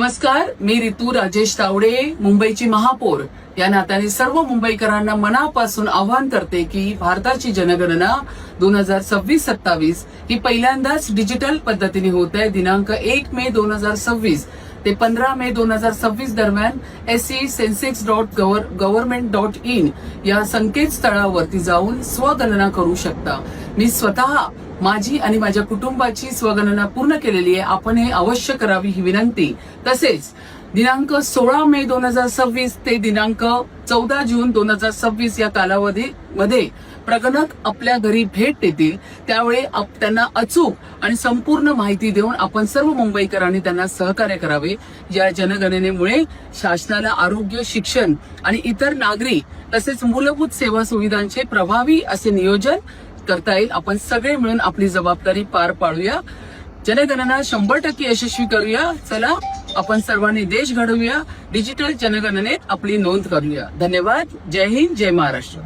नमस्कार, मी रितू राजेश तावडे, मुंबईची महापौर या नात्याने सर्व मुंबईकरांना मनापासून आवाहन करते की भारताची जनगणना 2026-27 ही पहिल्यांदाच डिजिटल पद्धतीने होत आहे. दिनांक 1 मे 2026 ते 15 मे 2026 दरम्यान se.census.government.in या संकेतस्थळावरती जाऊन स्वगणना करू शकता. मी स्वतः माझी आणि माझ्या कुटुंबाची स्वगणना पूर्ण केलेली आहे. आपण हे अवश्य करावी ही विनंती. तसेच दिनांक 16 मे 2026 ते दिनांक 14 जून 2026 या कालावधीमध्ये प्रगणक आपल्या घरी भेट देतील. त्यावेळी त्यांना अचूक आणि संपूर्ण माहिती देऊन आपण सर्व मुंबईकरांनी त्यांना सहकार्य करावे. या जनगणनेमुळे शासनाला आरोग्य, शिक्षण आणि इतर नागरी तसेच मूलभूत सेवा सुविधांचे प्रभावी असे नियोजन करता येईल. आपण सगळे मिळून आपली जबाबदारी पार पाडूया. जनगणना 100% यशस्वी करूया. चला आपण सर्वांनी देश घडवूया. डिजिटल जनगणनेत आपली नोंद करूया. धन्यवाद. जय हिंद, जय महाराष्ट्र.